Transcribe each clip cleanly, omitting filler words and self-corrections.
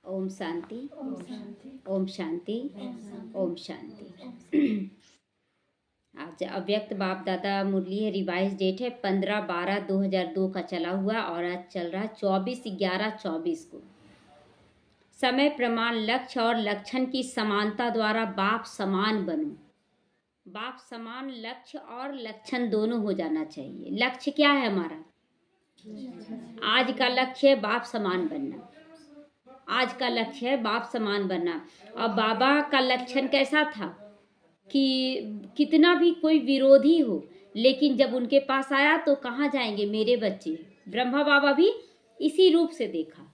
ओम शांति, ओम शांति, ओम शांति। आज अव्यक्त बाप दादा मुरली है। रिवाइज डेट है 15/12/2002 का चला हुआ और आज चल रहा है 24/11/24 को। समय प्रमाण लक्ष्य और लक्षण की समानता द्वारा बाप समान बनो। बाप समान लक्ष्य और लक्षण दोनों हो जाना चाहिए। लक्ष्य क्या है हमारा? आज का लक्ष्य है बाप समान बनना। आज का लक्ष्य है बाप समान बनना। और बाबा का लक्षण कैसा था कि कितना भी कोई विरोधी हो, लेकिन जब उनके पास आया तो कहाँ जाएंगे मेरे बच्चे। ब्रह्मा बाबा भी इसी रूप से देखा।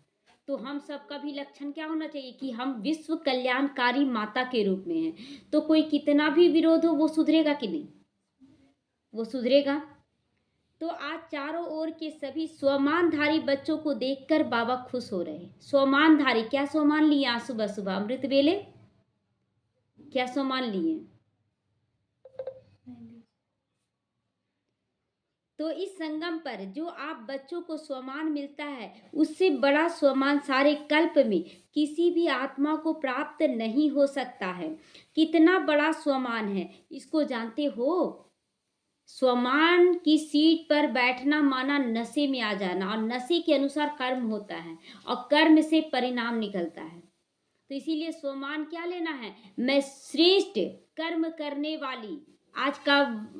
तो हम सबका भी लक्षण क्या होना चाहिए कि हम विश्व कल्याणकारी माता के रूप में हैं। तो कोई कितना भी विरोध हो वो सुधरेगा कि नहीं? वो सुधरेगा। तो आज चारों ओर के सभी स्वमानधारी बच्चों को देखकर बाबा खुश हो रहे। स्वमानधारी क्या स्वमान लिए? आज सुबह सुबह अमृत वेले क्या स्वमान लिए? तो इस संगम पर जो आप बच्चों को स्वमान मिलता है, उससे बड़ा स्वमान सारे कल्प में किसी भी आत्मा को प्राप्त नहीं हो सकता है। कितना बड़ा स्वमान है इसको जानते हो? स्वमान की सीट पर बैठना माना नशे में आ जाना, और नशे के अनुसार कर्म होता है और कर्म से परिणाम निकलता है। तो इसीलिए स्वमान क्या लेना है? मैं श्रेष्ठ कर्म करने वाली, आज का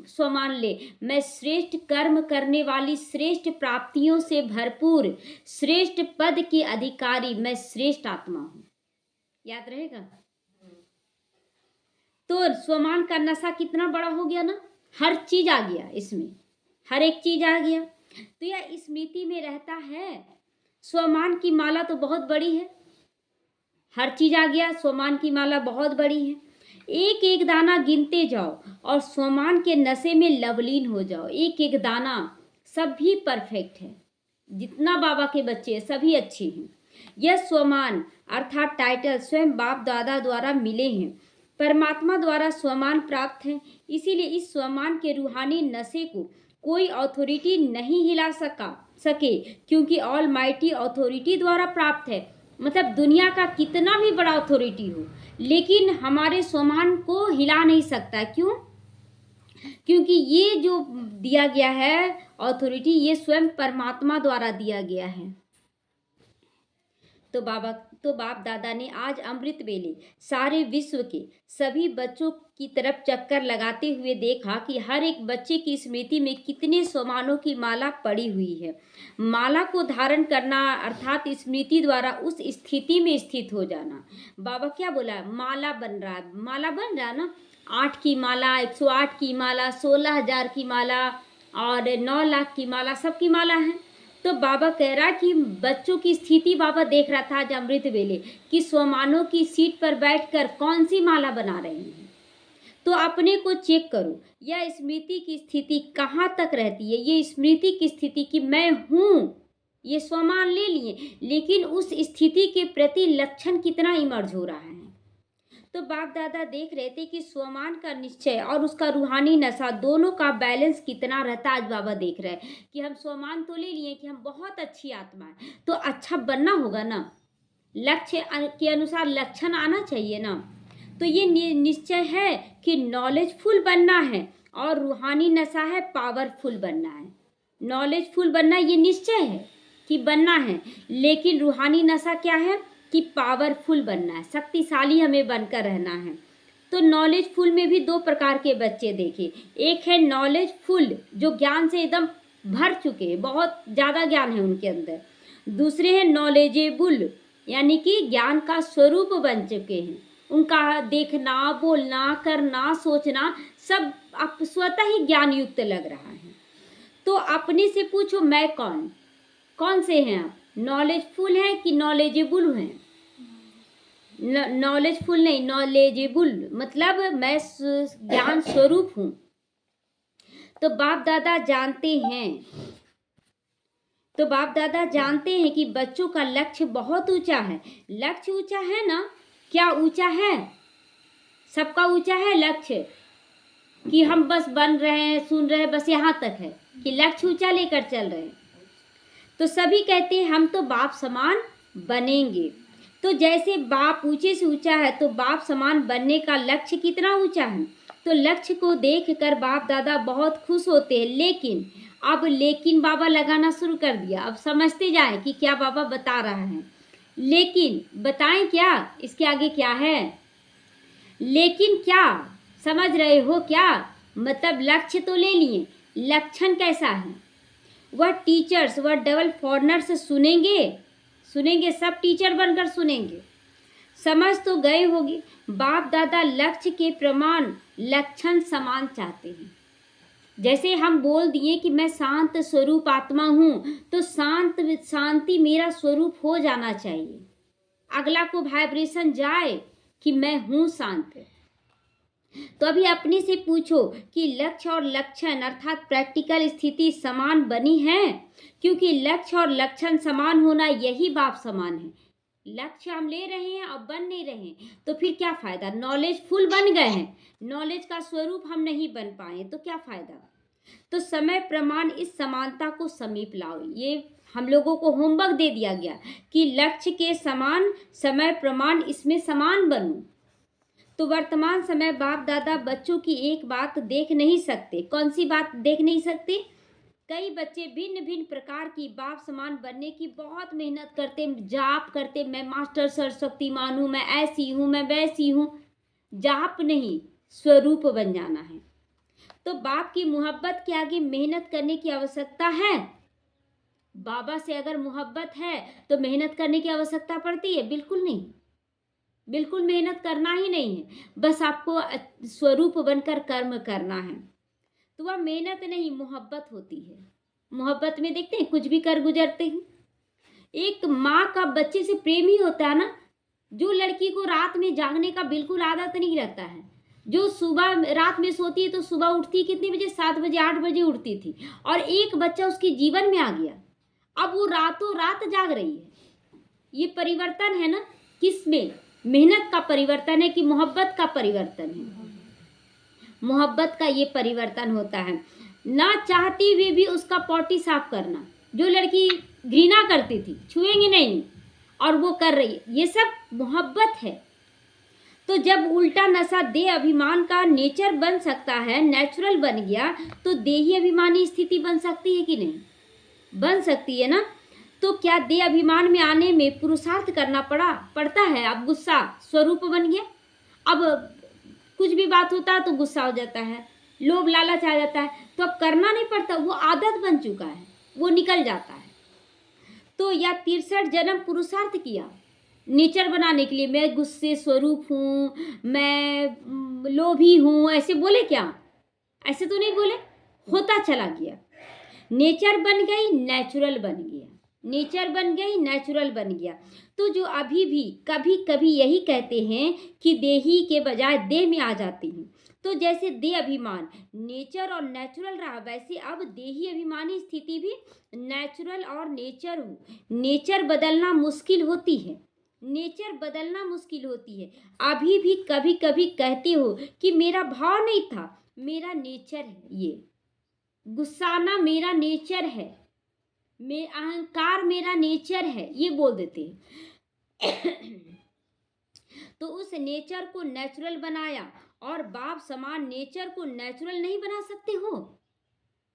स्वमान ले, मैं श्रेष्ठ कर्म करने वाली, श्रेष्ठ प्राप्तियों से भरपूर, श्रेष्ठ पद की अधिकारी, मैं श्रेष्ठ आत्मा हूं। याद रहेगा? तो स्वमान का नशा कितना बड़ा हो गया ना। हर चीज आ गया इसमें, हर एक चीज आ गया। तो यह स्मृति में रहता है। स्वमान की माला तो बहुत बड़ी है, हर चीज आ गया। स्वमान की माला बहुत बड़ी है। एक एक दाना गिनते जाओ और स्वमान के नशे में लवलीन हो जाओ। एक एक दाना, सभी परफेक्ट है। जितना बाबा के बच्चे हैं सभी अच्छे हैं। यह स्वमान अर्थात टाइटल स्वयं बाप दादा द्वारा मिले हैं, परमात्मा द्वारा स्वमान प्राप्त है। इसीलिए इस स्वमान के रूहानी नशे को कोई अथॉरिटी नहीं हिला सके, क्योंकि ऑल माइटी अथॉरिटी द्वारा प्राप्त है। मतलब दुनिया का कितना भी बड़ा अथॉरिटी हो, लेकिन हमारे स्वमान को हिला नहीं सकता। क्यों? क्योंकि ये जो दिया गया है अथॉरिटी, ये स्वयं परमात्मा द्वारा दिया गया है। तो बाप दादा ने आज अमृत वेले सारे विश्व के सभी बच्चों की तरफ चक्कर लगाते हुए देखा कि हर एक बच्चे की स्मृति में कितने स्वमानों की माला पड़ी हुई है। माला को धारण करना अर्थात स्मृति द्वारा उस स्थिति में स्थित हो जाना। बाबा क्या बोला? माला बन रहा है, माला बन रहा है ना। 8 की माला, 108 की माला, 16,000 की माला और 9 लाख की माला, सबकी माला है। तो बाबा कह रहा कि बच्चों की स्थिति बाबा देख रहा था आज अमृत वेले कि स्वमानों की सीट पर बैठकर कौन सी माला बना रहे हैं। तो अपने को चेक करो, यह स्मृति की स्थिति कहाँ तक रहती है। ये स्मृति की स्थिति कि मैं हूँ, ये स्वमान ले लिए, लेकिन उस स्थिति के प्रति लक्षण कितना इमर्ज हो रहा है। तो बाप दादा देख रहे थे कि स्वमान का निश्चय और उसका रूहानी नशा दोनों का बैलेंस कितना रहता। आज बाबा देख रहे हैं कि हम स्वमान तो ले लिए कि हम बहुत अच्छी आत्मा है, तो अच्छा बनना होगा ना। लक्ष्य के अनुसार लक्षण आना चाहिए ना। तो ये निश्चय है कि नॉलेजफुल बनना है और रूहानी नशा है पावरफुल बनना है। नॉलेजफुल बनना ये निश्चय है कि बनना है, लेकिन रूहानी नशा क्या है कि पावरफुल बनना है, शक्तिशाली हमें बनकर रहना है। तो नॉलेजफुल में भी 2 प्रकार के बच्चे देखे। एक है नॉलेजफुल जो ज्ञान से एकदम भर चुके हैं, बहुत ज़्यादा ज्ञान है उनके अंदर। दूसरे हैं नॉलेजेबल, यानी कि ज्ञान का स्वरूप बन चुके हैं। उनका देखना, बोलना, करना, सोचना सब आप स्वतः ही ज्ञान युक्त लग रहा है। तो अपने से पूछो मैं कौन से हैं आप? नॉलेजफुल हैं कि नॉलेजेबल हैं? नॉलेजफुल नहीं, नॉलेजेबल मतलब मैं ज्ञान स्वरूप हूँ। तो बाप दादा जानते हैं कि बच्चों का लक्ष्य बहुत ऊंचा है। लक्ष्य ऊंचा है ना। क्या ऊंचा है? सबका ऊंचा है लक्ष्य कि हम बस बन रहे हैं, सुन रहे हैं, बस यहाँ तक है कि लक्ष्य ऊंचा लेकर चल रहे हैं। तो सभी कहते हैं हम तो बाप समान बनेंगे। तो जैसे बाप ऊंचे से ऊंचा है तो बाप समान बनने का लक्ष्य कितना ऊंचा है। तो लक्ष्य को देखकर बाप दादा बहुत खुश होते हैं। लेकिन बाबा लगाना शुरू कर दिया। अब समझते जाएं कि क्या बाबा बता रहा है। लेकिन बताएं क्या, इसके आगे क्या है। लेकिन क्या समझ रहे हो क्या, मतलब लक्ष्य तो ले लिए, लक्षण कैसा है। वह टीचर्स, वह डबल फॉरनर्स सुनेंगे, सब टीचर बनकर सुनेंगे। समझ तो गए होगे, बाप दादा लक्ष्य के प्रमाण लक्षण समान चाहते हैं। जैसे हम बोल दिए कि मैं शांत स्वरूप आत्मा हूँ, तो शांति मेरा स्वरूप हो जाना चाहिए। अगला को वाइब्रेशन जाए कि मैं हूँ शांत। तो अभी अपने से पूछो कि लक्ष्य और लक्षण अर्थात प्रैक्टिकल स्थिति समान बनी है। क्योंकि लक्ष्य और लक्षण समान होना यही बाप समान है। लक्ष्य हम ले रहे हैं और बन नहीं रहे हैं, तो फिर क्या फायदा। नॉलेज फुल बन गए हैं, नॉलेज का स्वरूप हम नहीं बन पाए, तो क्या फायदा। तो समय प्रमाण इस समानता को समीप लाओ। ये हम लोगों को होमवर्क दे दिया गया कि लक्ष्य के समान समय प्रमाण इसमें समान बनो। तो वर्तमान समय बाप दादा बच्चों की एक बात देख नहीं सकते। कौन सी बात देख नहीं सकते। कई बच्चे भिन्न भिन्न प्रकार की बाप समान बनने की बहुत मेहनत करते, जाप करते, मैं मास्टर सरस्वतीमान हूँ, मैं ऐसी हूँ, मैं वैसी हूँ। जाप नहीं, स्वरूप बन जाना है। तो बाप की मोहब्बत के आगे मेहनत करने की आवश्यकता है। बाबा से अगर मोहब्बत है तो मेहनत करने की आवश्यकता पड़ती है? बिल्कुल नहीं, बिल्कुल मेहनत करना ही नहीं है। बस आपको स्वरूप बनकर कर्म करना है। तो वह मेहनत नहीं, मोहब्बत होती है। मोहब्बत में देखते हैं कुछ भी कर गुजरते हैं। एक माँ का बच्चे से प्रेम ही होता है ना। जो लड़की को रात में जागने का बिल्कुल आदत नहीं रहता है, जो सुबह रात में सोती है तो सुबह उठती कितने बजे, 7 बजे 8 बजे उठती थी, और एक बच्चा उसके जीवन में आ गया, अब वो रातों रात जाग रही है। ये परिवर्तन है ना। किसमें? मेहनत का परिवर्तन है कि मोहब्बत का परिवर्तन है। मोहब्बत का ये परिवर्तन होता है। ना चाहती हुए भी उसका पॉटी साफ करना। जो लड़की घृणा करती थी, छुएंगे नहीं, और वो कर रही है, ये सब मोहब्बत है। तो जब उल्टा नशा देह अभिमान का नेचर बन सकता है, नेचुरल बन गया, तो देही अभिमानी स्थिति बन सकती है कि नहीं? बन सकती है ना। तो क्या देह अभिमान में आने में पुरुषार्थ करना पड़ता है। अब गुस्सा स्वरूप बन गया। अब कुछ भी बात होता है तो गुस्सा हो जाता है, लोभ लालच आ जाता है, तो अब करना नहीं पड़ता, वो आदत बन चुका है, वो निकल जाता है। तो या 63 जन्म पुरुषार्थ किया नेचर बनाने के लिए, मैं गुस्से स्वरूप हूँ, मैं लोभी हूँ, ऐसे बोले क्या? ऐसे तो नहीं बोले, होता चला गया। नेचर बन गई, नेचुरल बन गया, नेचर बन गई, नेचुरल बन गया। तो जो अभी भी कभी कभी यही कहते हैं कि देही के बजाय देह में आ जाती हैं, तो जैसे देह अभिमान नेचर और नेचुरल रहा, वैसे अब देही अभिमानी स्थिति भी नेचुरल और नेचर हो। नेचर बदलना मुश्किल होती है, नेचर बदलना मुश्किल होती है। अभी भी कभी कभी कहते हो कि मेरा भाव नहीं था, मेरा नेचर है, ये गुस्साना मेरा नेचर है, अहंकार मेरा नेचर है, ये बोल देते हैं। तो उस नेचर को नेचुरल बनाया, और बाप समान नेचर को नेचुरल नहीं बना सकते हो।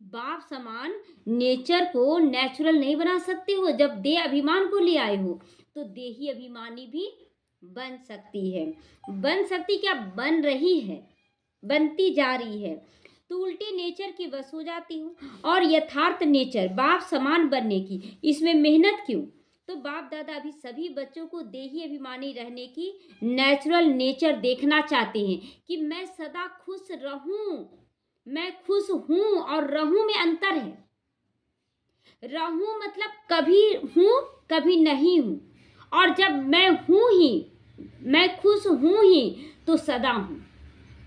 बाप समान नेचर को नेचुरल नहीं बना सकते हो। जब देह अभिमान को ले आए हो तो देही अभिमानी भी बन सकती है। बन सकती क्या, बन रही है, बनती जा रही है। तो उल्टे नेचर की वश हो जाती हूँ, और यथार्थ नेचर बाप समान बनने की, इसमें मेहनत क्यों। तो बाप दादा अभी सभी बच्चों को देही अभिमानी रहने की नेचुरल नेचर देखना चाहते हैं कि मैं सदा खुश रहूं। मैं खुश हूं और रहूं में अंतर है। रहूं मतलब कभी हूं कभी नहीं हूं, और जब मैं हूं ही, मैं खुश हूं ही, तो सदा हूं।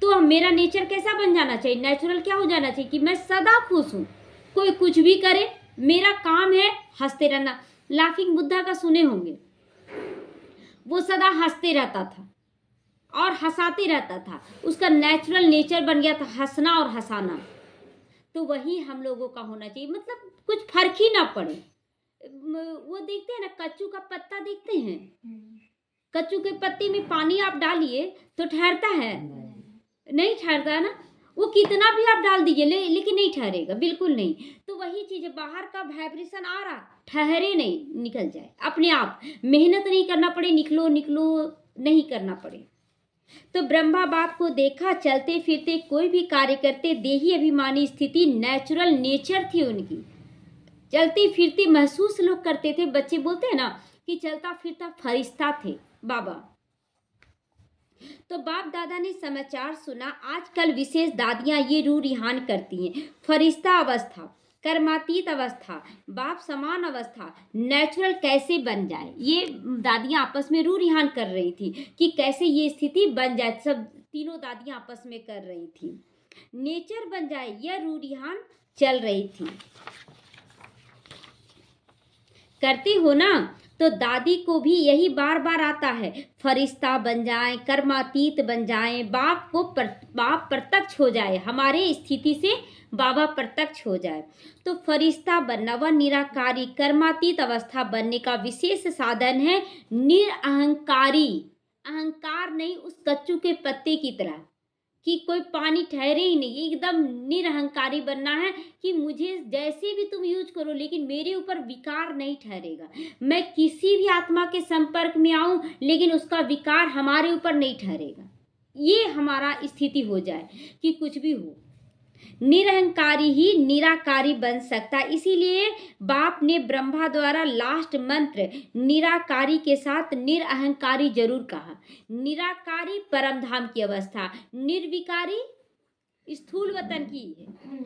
तो मेरा नेचर कैसा बन जाना चाहिए, नेचुरल क्या हो जाना चाहिए कि मैं सदा खुश हूं। कोई कुछ भी करे, मेरा काम है हंसते रहना। लाफिंग बुद्धा का सुने होंगे, वो सदा हंसते रहता था और हंसाते रहता था, उसका नेचुरल नेचर बन गया था हंसना और हंसाना। तो वही हम लोगों का होना चाहिए, मतलब कुछ फर्क ही ना पड़े। वो देखते हैं ना, कच्चू का पत्ता देखते हैं, कच्चू के पत्ते में पानी आप डालिए तो ठहरता है? नहीं ठहरता है ना। वो कितना भी आप डाल दीजिए लेकिन नहीं ठहरेगा, बिल्कुल नहीं। तो वही चीज़ है, बाहर का वाइब्रेशन आ रहा, ठहरे नहीं, निकल जाए अपने आप। मेहनत नहीं करना पड़े, निकलो निकलो नहीं करना पड़े। तो ब्रह्मा बाप को देखा चलते फिरते, कोई भी कार्य करते, देही अभिमानी स्थिति नेचुरल नेचर थी उनकी। चलते फिरते महसूस लोग करते थे, बच्चे बोलते हैं ना कि चलता फिरता फरिश्ता थे बाबा। तो बाप दादा ने समाचार सुना, आजकल विशेष दादियां ये रू रिहान करती हैं, फरिश्ता अवस्था, कर्मातीत अवस्था, बाप समान अवस्था नेचुरल कैसे बन जाए। ये दादियां आपस में रू रिहान कर रही थी कि कैसे ये स्थिति बन जाए। सब तीनों दादियां आपस में कर रही थी, नेचर बन जाए, यह रू रिहान चल रही थी। करते हो ना, तो दादी को भी यही बार बार आता है, फरिश्ता बन जाए, कर्मातीत बन जाए, बाप प्रत्यक्ष हो जाए, हमारे स्थिति से बाबा प्रत्यक्ष हो जाए। तो फरिश्ता बनना व निराकारी कर्मातीत अवस्था बनने का विशेष साधन है निरअहंकारी। अहंकार नहीं, उस कच्चू के पत्ते की तरह कि कोई पानी ठहरे ही नहीं, एकदम निरअहंकारी बनना है कि मुझे जैसे भी तुम यूज करो लेकिन मेरे ऊपर विकार नहीं ठहरेगा। मैं किसी भी आत्मा के संपर्क में आऊं लेकिन उसका विकार हमारे ऊपर नहीं ठहरेगा। ये हमारा स्थिति हो जाए कि कुछ भी हो, निरहंकारी ही निराकारी बन सकता। इसीलिए बाप ने ब्रह्मा द्वारा लास्ट मंत्र निराकारी के साथ निरअहंकारी जरूर कहा। निराकारी परम धाम की अवस्था, निर्विकारी स्थूल वतन की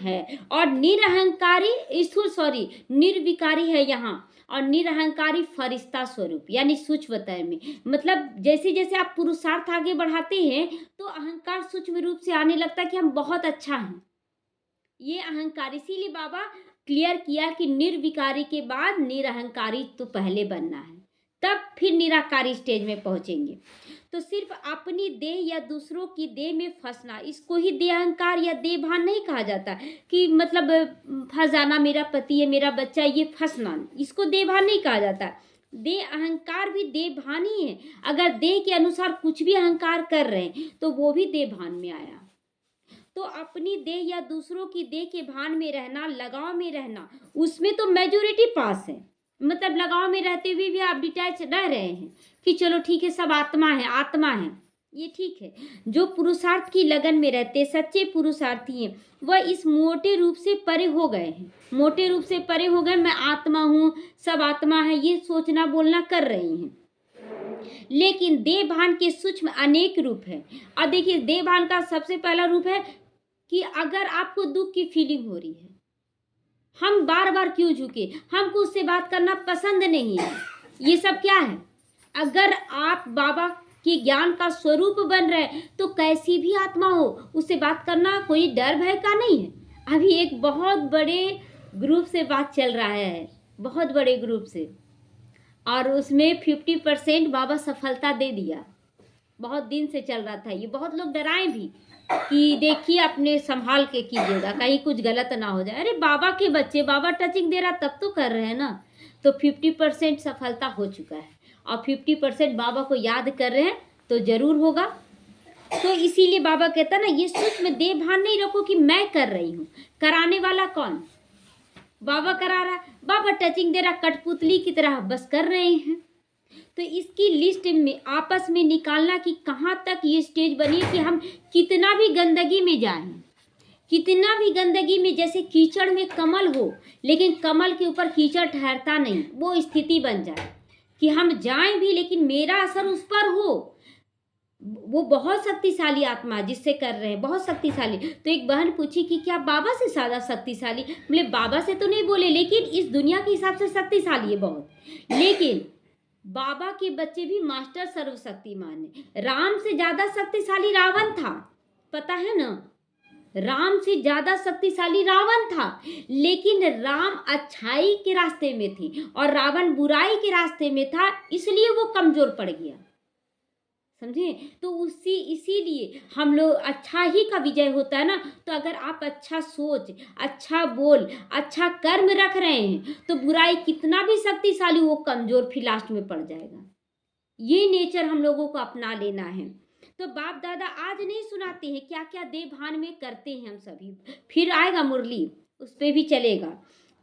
है, और निरअहंकारी निर्विकारी है यहाँ, और निरअहंकारी फरिश्ता स्वरूप यानी सूक्ष्म वतन में। मतलब जैसे जैसे आप पुरुषार्थ आगे बढ़ाते हैं तो अहंकार सूक्ष्म रूप से आने लगता है कि हम बहुत अच्छा हैं, ये अहंकार। इसीलिए बाबा क्लियर किया कि निर्विकारी के बाद निरअहंकारी तो पहले बनना है, तब फिर निराकारी स्टेज में पहुंचेंगे। तो सिर्फ अपनी देह या दूसरों की देह में फंसना, इसको ही देह अहंकार या देह भान नहीं कहा जाता कि मतलब फंस जाना, मेरा पति है, मेरा बच्चा, ये फंसना, इसको देह भान नहीं कहा जाता। देह अहंकार भी देह भान ही है। अगर देह के अनुसार कुछ भी अहंकार कर रहे हैं तो वो भी देह भान में आया। तो अपनी देह या दूसरों की देह के भान में रहना, लगाव में रहना, उसमें तो मेजोरिटी पास है। मतलब लगाव में रहते हुए भी आप डिटैच रह रहे हैं कि चलो ठीक है, सब आत्मा है, आत्मा है, ये ठीक है। जो पुरुषार्थ की लगन में रहते सच्चे पुरुषार्थी हैं, वह इस मोटे रूप से परे हो गए हैं, मोटे रूप से परे हो गए। मैं आत्मा हूँ, सब आत्मा है, ये सोचना बोलना कर रही हैं। लेकिन देह भान के सूक्ष्म अनेक रूप है। और देखिए, देह भान का सबसे पहला रूप है कि अगर आपको दुख की फीलिंग हो रही है, हम बार बार क्यों झुके, हमको उससे बात करना पसंद नहीं है, ये सब क्या है। अगर आप बाबा के ज्ञान का स्वरूप बन रहे तो कैसी भी आत्मा हो उससे बात करना कोई डर भय का नहीं है। अभी एक बहुत बड़े ग्रुप से बात चल रहा है, बहुत बड़े ग्रुप से, और उसमें 50% बाबा सफलता दे दिया। बहुत दिन से चल रहा था ये, बहुत लोग डराए भी कि देखिए अपने संभाल के कीजिएगा, कहीं कुछ गलत ना हो जाए। अरे बाबा के बच्चे, बाबा टचिंग दे रहा तब तो कर रहे हैं ना। तो 50% सफलता हो चुका है और 50% बाबा को याद कर रहे हैं तो जरूर होगा। तो इसीलिए बाबा कहता ना, ये सूक्ष्म देह भान नहीं रखो कि मैं कर रही हूँ। कराने वाला कौन? बाबा करा रहा, बाबा टचिंग दे रहा, कठपुतली की तरह बस कर रहे हैं। तो इसकी लिस्ट में आपस में निकालना कि कहाँ तक ये स्टेज बनी कि हम कितना भी गंदगी में जाएं, कितना भी गंदगी में, जैसे कीचड़ में कमल हो लेकिन कमल के ऊपर कीचड़ ठहरता नहीं, वो स्थिति बन जाए कि हम जाएं भी लेकिन मेरा असर उस पर हो। वो बहुत शक्तिशाली आत्मा जिससे कर रहे हैं, बहुत शक्तिशाली। तो एक बहन पूछी कि क्या बाबा से ज़्यादा शक्तिशाली? बोले बाबा से तो नहीं बोले, लेकिन इस दुनिया के हिसाब से शक्तिशाली है बहुत। लेकिन बाबा के बच्चे भी मास्टर सर्वशक्तिमान है। राम से ज्यादा शक्तिशाली रावण था, पता है ना, राम से ज्यादा शक्तिशाली रावण था। लेकिन राम अच्छाई के रास्ते में थे और रावण बुराई के रास्ते में था, इसलिए वो कमजोर पड़ गया, समझे। तो इसीलिए हम लोग अच्छा ही का विजय होता है ना। तो अगर आप अच्छा सोच, अच्छा बोल, अच्छा कर्म रख रहे हैं तो बुराई कितना भी शक्तिशाली वो कमजोर फिर लास्ट में पड़ जाएगा। ये नेचर हम लोगों को अपना लेना है। तो बाप दादा आज नहीं सुनाते हैं क्या क्या देव भान में करते हैं हम सभी। फिर आएगा मुरली, उस पे भी चलेगा।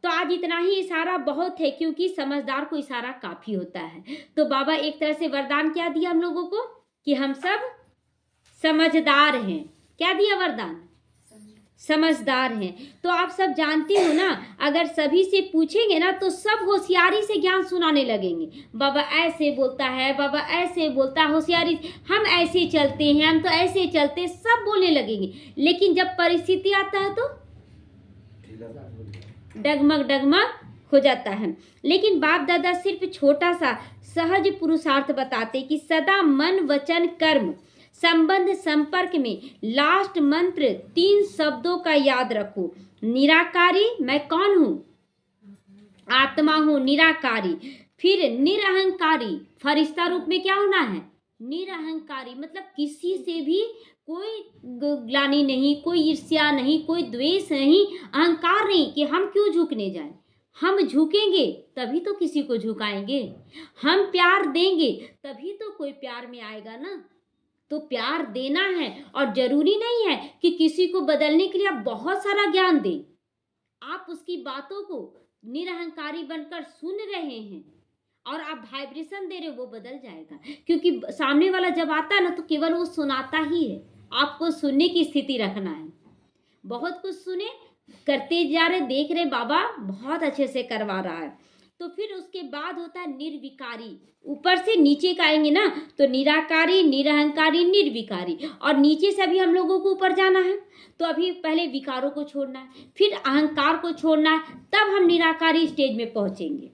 तो आज इतना ही इशारा बहुत है, क्योंकि समझदार को इशारा काफी होता है। तो बाबा एक तरह से वरदान क्या दिया हम लोगों को कि हम सब समझदार हैं। क्या दिया वरदान? समझदार हैं। तो आप सब जानती हो ना, अगर सभी से पूछेंगे ना तो सब होशियारी से ज्ञान सुनाने लगेंगे। बाबा ऐसे बोलता है, बाबा ऐसे बोलता है, होशियारी, हम ऐसे चलते हैं, हम तो ऐसे चलते हैं, सब बोलने लगेंगे। लेकिन जब परिस्थिति आता है तो डगमग डगमग हो जाता है। लेकिन बाप दादा सिर्फ छोटा सा सहज पुरुषार्थ बताते कि सदा मन वचन कर्म संबंध संपर्क में लास्ट मंत्र 3 शब्दों का याद रखो। निराकारी, मैं कौन हूं? आत्मा हूं, निराकारी। फिर निरहंकारी, फरिश्ता रूप में क्या होना है? निरहंकारी, मतलब किसी से भी कोई ग्लानि नहीं, कोई ईर्ष्या नहीं, कोई द्वेष नहीं, अहंकार नहीं कि हम क्यों झुकने जाएं। हम झुकेंगे तभी तो किसी को झुकाएंगे, हम प्यार देंगे तभी तो कोई प्यार में आएगा ना। तो प्यार देना है, और जरूरी नहीं है कि किसी को बदलने के लिए आप बहुत सारा ज्ञान दें। आप उसकी बातों को निरहंकारी बनकर सुन रहे हैं और आप वाइब्रेशन दे रहे हो, वो बदल जाएगा। क्योंकि सामने वाला जब आता है ना तो केवल वो सुनाता ही है, आपको सुनने की स्थिति रखना है। बहुत कुछ सुने, करते जा रहे, देख रहे बाबा बहुत अच्छे से करवा रहा है। तो फिर उसके बाद होता है निर्विकारी। ऊपर से नीचे का आएंगे ना तो निराकारी, निरहंकारी, निर्विकारी, और नीचे से अभी हम लोगों को ऊपर जाना है। तो अभी पहले विकारों को छोड़ना है, फिर अहंकार को छोड़ना है, तब हम निराकारी स्टेज में पहुंचेंगे।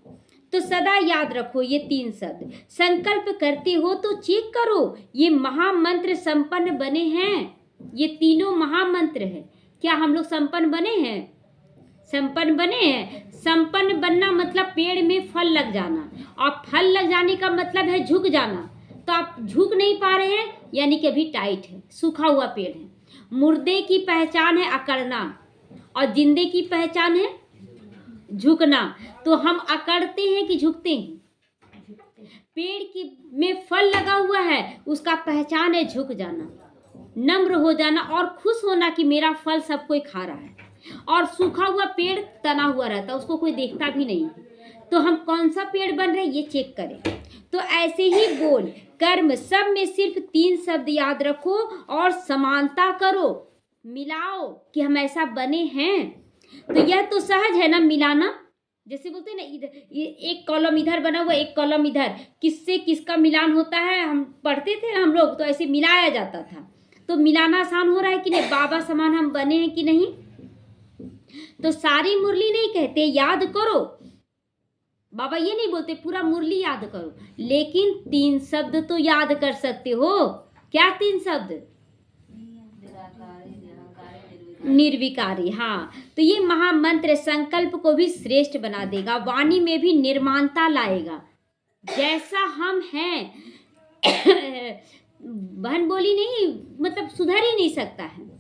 तो सदा याद रखो ये 3 शब्द। संकल्प करते हो तो चेक करो, ये महामंत्र संपन्न बने हैं। ये तीनों महामंत्र है। क्या हम लोग संपन्न बने हैं? संपन्न बने हैं। संपन्न बनना मतलब पेड़ में फल लग जाना, और फल लग जाने का मतलब है झुक जाना। तो आप झुक नहीं पा रहे हैं, यानी कि अभी टाइट है, सूखा हुआ पेड़ है। मुर्दे की पहचान है अकड़ना, और जिंदे की पहचान है झुकना। तो हम अकड़ते हैं कि झुकते हैं? पेड़ की में फल लगा हुआ है, उसका पहचान है झुक जाना, नम्र हो जाना और खुश होना कि मेरा फल सब कोई खा रहा है। और सूखा हुआ पेड़ तना हुआ रहता है, उसको कोई देखता भी नहीं। तो हम कौन सा पेड़ बन रहे हैं ये चेक करें। तो ऐसे ही बोल कर्म सब में सिर्फ 3 शब्द याद रखो और समानता करो, मिलाओ कि हम ऐसा बने हैं। तो यह तो सहज है ना मिलाना। जैसे बोलते हैं ना, इधर एक कॉलम इधर बना हुआ, एक कॉलम इधर, किससे किसका मिलान होता है हम पढ़ते थे हम लोग, तो ऐसे मिलाया जाता था। तो मिलाना आसान हो रहा है कि नहीं? बाबा समान हम बने हैं कि नहीं? तो सारी मुरली नहीं कहते याद करो, बाबा ये नहीं बोलते पूरा मुरली याद करो, लेकिन 3 शब्द तो याद कर सकते हो। क्या 3 शब्द? निर्विकारी। हाँ, तो ये महामंत्र संकल्प को भी श्रेष्ठ बना देगा, वाणी में भी निर्माणता लाएगा। जैसा हम हैं बहन बोली नहीं, मतलब सुधर ही नहीं सकता है।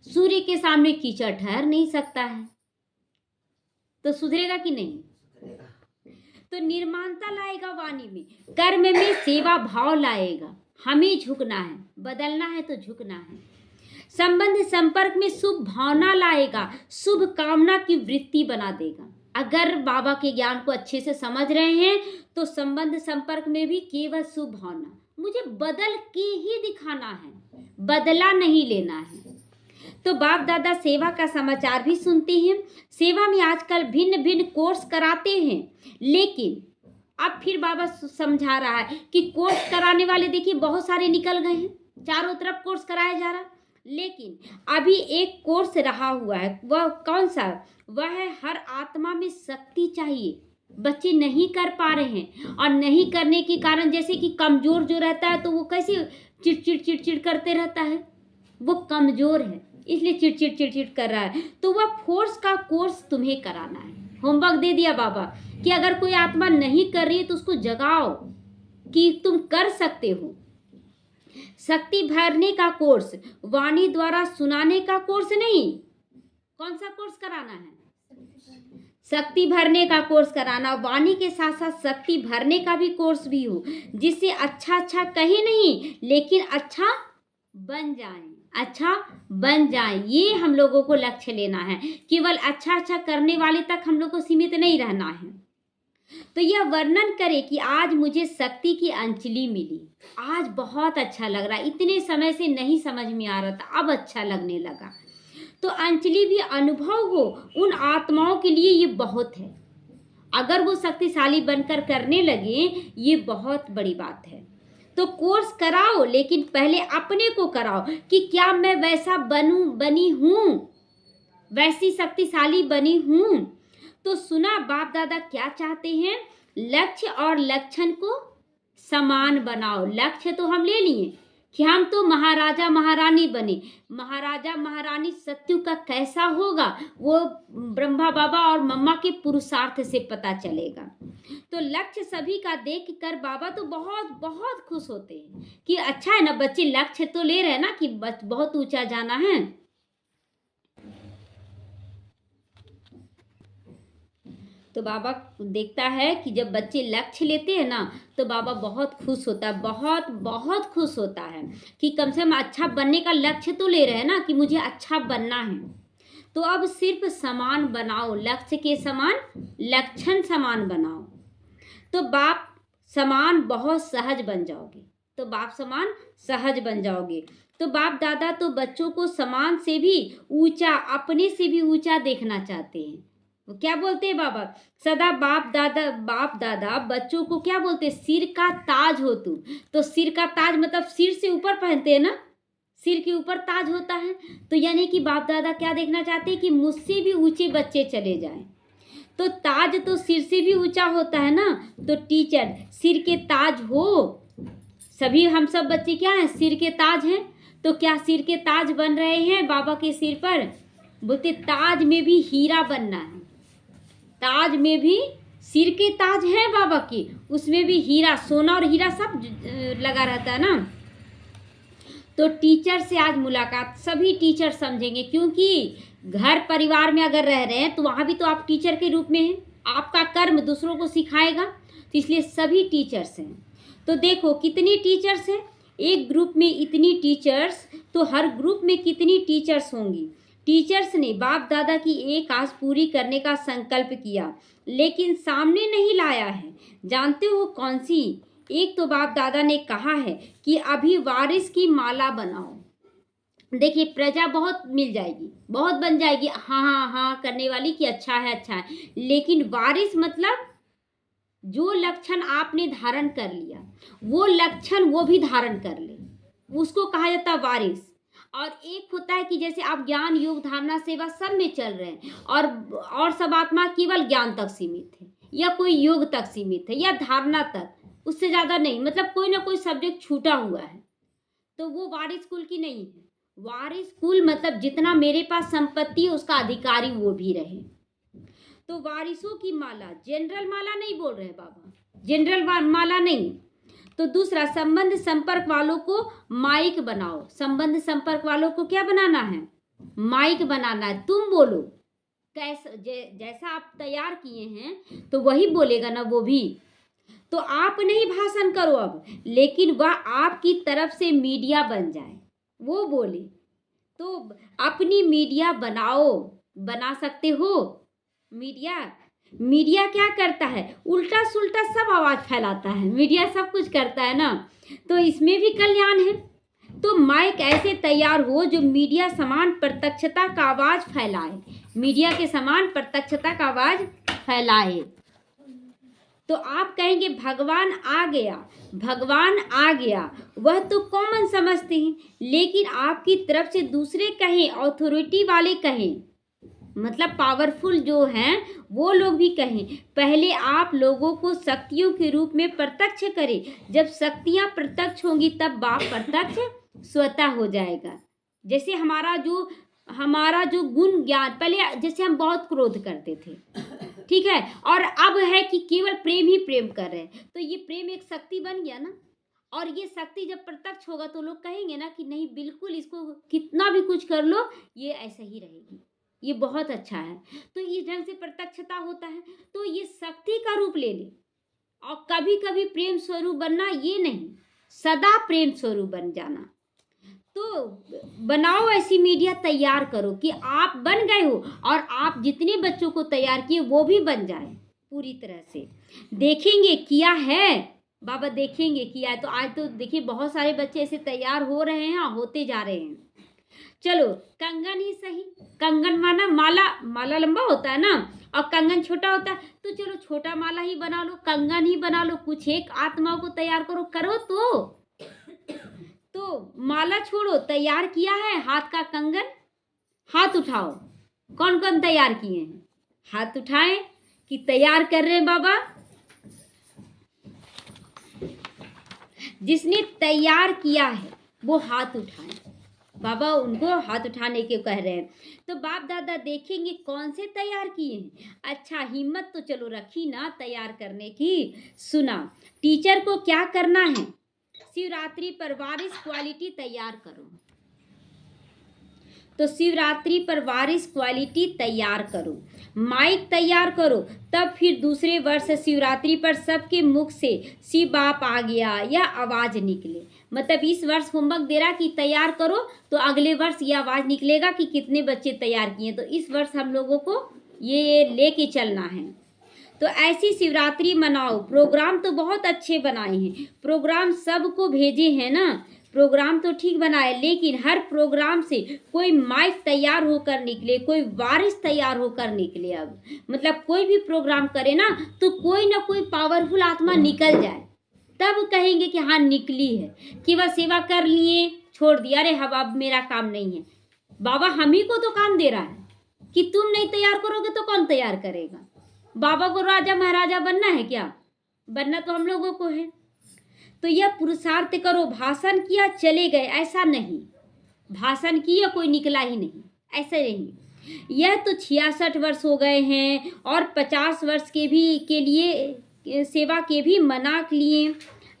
सूर्य के सामने कीचड़ ठहर नहीं सकता है, तो सुधरेगा कि नहीं? तो निर्माणता लाएगा वाणी में, कर्म में सेवा भाव लाएगा। हमें झुकना है, बदलना है तो झुकना है। संबंध संपर्क में शुभ भावना लाएगा, शुभ कामना की वृत्ति बना देगा। अगर बाबा के ज्ञान को अच्छे से समझ रहे हैं तो संबंध संपर्क में भी केवल शुभ भावना, मुझे बदल के ही दिखाना है, बदला नहीं लेना है। तो बाप दादा सेवा का समाचार भी सुनते हैं। सेवा में आजकल भिन्न भिन्न कोर्स कराते हैं, लेकिन अब फिर बाबा समझा रहा है कि कोर्स कराने वाले देखिए बहुत सारे निकल गए हैं, चारों तरफ कोर्स कराया जा रहा है। लेकिन अभी एक कोर्स रहा हुआ है, वह कौन सा? वह है हर आत्मा में शक्ति चाहिए। बच्चे नहीं कर पा रहे हैं, और नहीं करने के कारण जैसे कि कमजोर जो रहता है तो वो कैसे चिड़चिड़ चिड़चिड़ करते रहता है, वो कमजोर है इसलिए चिड़चिड़ चिड़चिड़ कर रहा है। तो वह फोर्स का कोर्स तुम्हें कराना है। होमवर्क दे दिया बाबा कि अगर कोई आत्मा नहीं कर रही है तो उसको जगाओ कि तुम कर सकते हो। शक्ति भरने का कोर्स, वाणी द्वारा सुनाने का कोर्स नहीं। कौन सा कोर्स कराना है? शक्ति भरने का कोर्स कराना, वाणी के साथ साथ शक्ति भरने का भी कोर्स भी हो, जिससे अच्छा अच्छा कहे नहीं लेकिन अच्छा बन जाएं, अच्छा बन जाएं। ये हम लोगों को लक्ष्य लेना है। केवल अच्छा अच्छा करने वाले तक हम लोग को सीमित नहीं रहना है। तो यह वर्णन करे कि आज मुझे शक्ति की अंजलि मिली, आज बहुत अच्छा लग रहा है, इतने समय से नहीं समझ में आ रहा था, अब अच्छा लगने लगा। तो अंजलि भी अनुभव हो उन आत्माओं के लिए ये बहुत है। अगर वो शक्तिशाली बनकर करने लगे, ये बहुत बड़ी बात है। तो कोर्स कराओ, लेकिन पहले अपने को कराओ कि क्या मैं वैसा बनी हूं, वैसी शक्तिशाली बनी हूं। तो सुना बाप दादा क्या चाहते हैं, लक्ष्य और लक्षण को समान बनाओ। लक्ष्य तो हम ले लिए कि हम तो महाराजा महारानी बने। महाराजा महारानी सत्यु का कैसा होगा वो ब्रह्मा बाबा और मम्मा के पुरुषार्थ से पता चलेगा। तो लक्ष्य सभी का देख कर बाबा तो बहुत बहुत खुश होते हैं कि अच्छा है ना बच्चे, लक्ष्य तो ले रहे हैं ना कि बहुत ऊंचा जाना है। तो बाबा देखता है कि जब बच्चे लक्ष्य लेते हैं ना तो बाबा बहुत खुश होता है, बहुत बहुत खुश होता है कि कम से कम अच्छा बनने का लक्ष्य तो ले रहे हैं ना कि मुझे अच्छा बनना है। तो अब सिर्फ समान बनाओ, लक्ष्य के समान लक्षण समान बनाओ, तो बाप समान बहुत सहज बन जाओगे। तो बाप समान सहज बन जाओगे। तो बाप दादा तो बच्चों को समान से भी ऊंचा, अपने से भी ऊंचा देखना चाहते हैं। वो क्या बोलते हैं बाबा, सदा बाप दादा बच्चों को क्या बोलते हैं, सिर का ताज हो तुम। तो सिर का ताज मतलब सिर से ऊपर पहनते हैं ना, सिर के ऊपर ताज होता है। तो यानी कि बाप दादा क्या देखना चाहते हैं कि मुझसे भी ऊंचे बच्चे चले जाएं। तो ताज तो सिर से भी ऊंचा होता है ना। तो टीचर सिर के ताज हो, सभी हम सब बच्चे क्या हैं, सिर के ताज हैं। तो क्या सिर के ताज बन रहे हैं बाबा के सिर पर? बोलते ताज में भी हीरा बनना है, ताज में भी सिर के ताज है बाबा की, उसमें भी हीरा, सोना और हीरा सब लगा रहता है ना। तो टीचर से आज मुलाकात सभी टीचर समझेंगे, क्योंकि घर परिवार में अगर रह रहे हैं तो वहाँ भी तो आप टीचर के रूप में हैं, आपका कर्म दूसरों को सिखाएगा। तो इसलिए सभी टीचर्स हैं। तो देखो कितनी टीचर्स हैं, एक ग्रुप में इतनी टीचर्स, तो हर ग्रुप में कितनी टीचर्स होंगी। टीचर्स ने बाप दादा की एक आस पूरी करने का संकल्प किया, लेकिन सामने नहीं लाया है। जानते हो कौन सी? एक तो बाप दादा ने कहा है कि अभी वारिस की माला बनाओ। देखिए प्रजा बहुत मिल जाएगी, बहुत बन जाएगी, हाँ हाँ हाँ करने वाली कि अच्छा है अच्छा है, लेकिन वारिस मतलब जो लक्षण आपने धारण कर लिया वो लक्षण वो भी धारण कर ले, उसको कहा जाता है वारिस। और एक होता है कि जैसे आप ज्ञान योग धारणा सेवा सब में चल रहे हैं और सब आत्मा केवल ज्ञान तक सीमित है या कोई योग तक सीमित है या धारणा तक, उससे ज़्यादा नहीं, मतलब कोई ना कोई सब्जेक्ट छूटा हुआ है, तो वो वारिस कुल की नहीं है। वारिस कुल मतलब जितना मेरे पास संपत्ति है उसका अधिकारी वो भी रहे। तो वारिसों की माला, जनरल माला नहीं बोल रहे बाबा, जनरल माला नहीं। तो दूसरा, संबंध संपर्क वालों को माइक बनाओ। संबंध संपर्क वालों को क्या बनाना है? माइक बनाना है। तुम बोलो कैसा, जैसा आप तैयार किए हैं तो वही बोलेगा ना वो भी। तो आप नहीं भाषण करो अब, लेकिन वह आपकी तरफ से मीडिया बन जाए, वो बोले। तो अपनी मीडिया बनाओ, बना सकते हो मीडिया क्या करता है, उल्टा सुल्टा सब आवाज फैलाता है, मीडिया सब कुछ करता है ना, तो इसमें भी कल्याण है। तो माइक ऐसे तैयार हो जो मीडिया समान प्रत्यक्षता का आवाज फैलाए, मीडिया के समान प्रत्यक्षता का आवाज फैलाए। तो आप कहेंगे भगवान आ गया, भगवान आ गया, वह तो कॉमन समझते हैं, लेकिन आपकी तरफ से दूसरे कहें, अथॉरिटी वाले कहें, मतलब पावरफुल जो हैं वो लोग भी कहें, पहले आप लोगों को शक्तियों के रूप में प्रत्यक्ष करें। जब शक्तियां प्रत्यक्ष होंगी तब बाप प्रत्यक्ष स्वतः हो जाएगा। जैसे हमारा जो गुण ज्ञान, पहले जैसे हम बहुत क्रोध करते थे, ठीक है, और अब है कि केवल प्रेम ही प्रेम कर रहे हैं, तो ये प्रेम एक शक्ति बन गया ना। और ये शक्ति जब प्रत्यक्ष होगा तो लोग कहेंगे ना कि नहीं बिल्कुल, इसको कितना भी कुछ कर लो ये ऐसा ही रहेगी, ये बहुत अच्छा है। तो इस ढंग से प्रत्यक्षता होता है, तो ये शक्ति का रूप ले ले। और कभी कभी प्रेम स्वरूप बनना ये नहीं, सदा प्रेम स्वरूप बन जाना। तो बनाओ ऐसी मीडिया, तैयार करो कि आप बन गए हो और आप जितने बच्चों को तैयार किए वो भी बन जाए पूरी तरह से। देखेंगे किया है बाबा, देखेंगे किया है। तो आज तो देखिए बहुत सारे बच्चे ऐसे तैयार हो रहे हैं और होते जा रहे हैं। चलो कंगन ही सही, कंगन माना माला, माला लंबा होता है ना और कंगन छोटा होता है, तो चलो छोटा माला ही बना लो, कंगन ही बना लो, कुछ एक आत्माओं को तैयार करो, करो तो माला छोड़ो, तैयार किया है हाथ का कंगन। हाथ उठाओ, कौन कौन तैयार किए हैं, हाथ उठाएं कि तैयार कर रहे हैं बाबा। जिसने तैयार किया है वो हाथ उठाएं, बाबा उनको हाथ उठाने के कह रहे हैं। तो बाप दादा देखेंगे कौन से तैयार किए हैं। अच्छा हिम्मत तो चलो रखी ना तैयार करने की। सुना, टीचर को क्या करना है, शिवरात्रि पर वारिस क्वालिटी तैयार करो। तो शिवरात्रि पर वारिस क्वालिटी तैयार करो, माइक तैयार करो, तब फिर दूसरे वर्ष शिवरात्रि पर सबके मुख से शिव बाप आ गया या आवाज निकले। मतलब इस वर्ष होमवर्क दे रहा कि तैयार करो, तो अगले वर्ष ये आवाज निकलेगा कि कितने बच्चे तैयार किए। तो इस वर्ष हम लोगों को ये लेके चलना है। तो ऐसी शिवरात्रि मनाओ। प्रोग्राम तो बहुत अच्छे बनाए हैं, प्रोग्राम सबको भेजे हैं ना, प्रोग्राम तो ठीक बनाए, लेकिन हर प्रोग्राम से कोई माइक तैयार होकर निकले, कोई वारिस तैयार होकर निकले। अब मतलब कोई भी प्रोग्राम करे ना तो कोई ना कोई पावरफुल आत्मा निकल जाए, तब कहेंगे कि हाँ निकली है। कि वह सेवा कर लिए छोड़ दिया, अरे अब मेरा काम नहीं है। बाबा हम ही को तो काम दे रहा है कि तुम नहीं तैयार करोगे तो कौन तैयार करेगा। बाबा को राजा महाराजा बनना है क्या, बनना तो हम लोगों को है। तो यह पुरुषार्थ करो, भाषण किया चले गए ऐसा नहीं, भाषण किया कोई निकला ही नहीं, ऐसा नहीं। यह तो 66 वर्ष हो गए हैं और 50 वर्ष के लिए सेवा के भी मना लिए।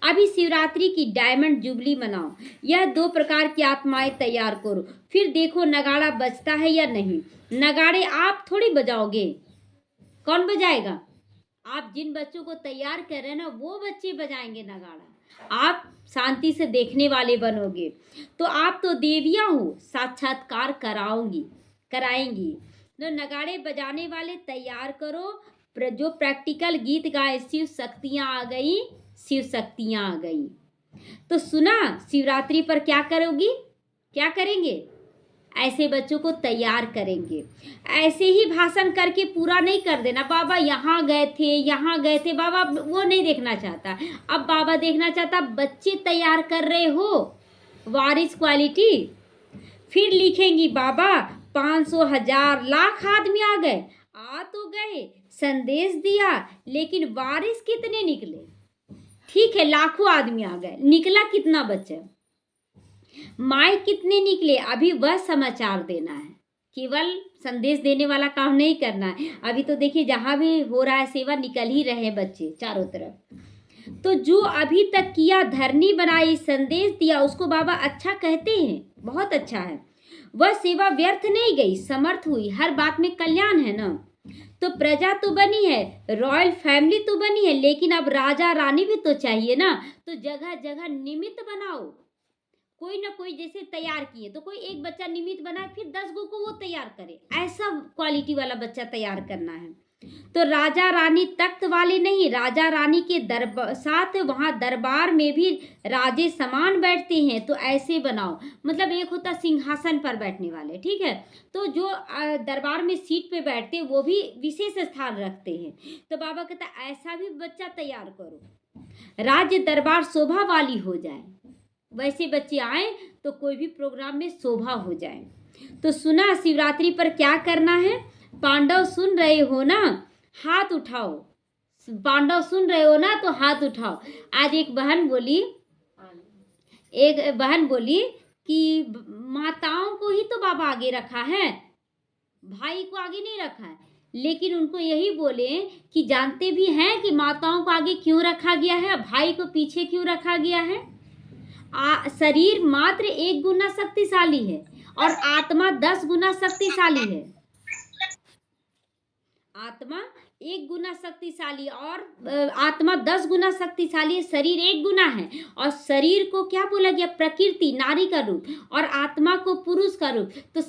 अभी शिवरात्रि की डायमंड जुबली मनाओ। यह 2 प्रकार की आत्माएं तैयार करो, फिर देखो नगाड़ा बजता है या नहीं। नगाड़े आप थोड़ी बजाओगे, कौन बजाएगा। आप जिन बच्चों को तैयार कर रहे हैं ना वो बच्चे बजाएंगे नगाड़ा, आप शांति से देखने वाले बनोगे। तो आप तो देवियां हो, साक्षात्कार कराएंगी। तो नगाड़े बजाने वाले तैयार करो, जो प्रैक्टिकल गीत गाए, शिव शक्तियाँ आ गई, शिव शक्तियाँ आ गई। तो सुना, शिवरात्रि पर क्या करोगी, क्या करेंगे, ऐसे बच्चों को तैयार करेंगे। ऐसे ही भाषण करके पूरा नहीं कर देना, बाबा यहाँ गए थे, बाबा वो नहीं देखना चाहता। अब बाबा देखना चाहता बच्चे तैयार कर रहे हो, वारिस क्वालिटी। फिर लिखेंगी बाबा 500 1000 लाख आदमी आ गए, आ तो गए, संदेश दिया, लेकिन वारिस कितने निकले। ठीक है लाखों आदमी आ गए, निकला कितना बच्चा, माइक कितने निकले, अभी वह समाचार देना है, केवल संदेश देने वाला काम नहीं करना है। अभी तो देखिए जहाँ भी हो रहा है सेवा, निकल ही रहे बच्चे चारों तरफ। तो जो अभी तक किया, धरनी बनाई, संदेश दिया, उसको बाबा अच्छा कहते हैं, बहुत अच्छा है। वह सेवा व्यर्थ नहीं गई, समर्थ हुई, हर बात में कल्याण है ना। तो प्रजा तो बनी है, रॉयल फैमिली तो बनी है, लेकिन अब राजा रानी भी तो चाहिए ना। तो जगह जगह निमित्त बनाओ, कोई ना कोई जैसे तैयार किए तो कोई एक बच्चा निमित्त बनाए, फिर 10 गो को वो तैयार करे, ऐसा क्वालिटी वाला बच्चा तैयार करना है। तो राजा रानी तख्त वाले नहीं, राजा रानी के साथ वहाँ दरबार में भी राजे समान बैठते हैं, तो ऐसे बनाओ। मतलब एक होता सिंहासन पर बैठने वाले, ठीक है, तो जो दरबार में सीट पे बैठते वो भी विशेष स्थान रखते हैं। तो बाबा कहता ऐसा भी बच्चा तैयार करो, राज्य दरबार शोभा वाली हो जाए, वैसे बच्चे आए तो कोई भी प्रोग्राम में शोभा हो जाए। तो सुना, शिवरात्रि पर क्या करना है, पांडव सुन रहे हो ना, हाथ उठाओ, पांडव सुन रहे हो ना तो हाथ उठाओ। आज एक बहन बोली कि माताओं को ही तो बाबा आगे रखा है, भाई को आगे नहीं रखा है। लेकिन उनको यही बोले कि जानते भी हैं कि माताओं को आगे क्यों रखा गया है, भाई को पीछे क्यों रखा गया है। शरीर मात्र 1 गुना शक्तिशाली है और आत्मा 10 गुना शक्तिशाली है। आत्मा 1 गुना शक्तिशाली और आत्मा 10 गुना शक्तिशाली है, शरीर 1 गुना है। और शरीर को क्या बोला गया? प्रकृति, नारी का रूप, और आत्मा को पुरुष का रूप। तो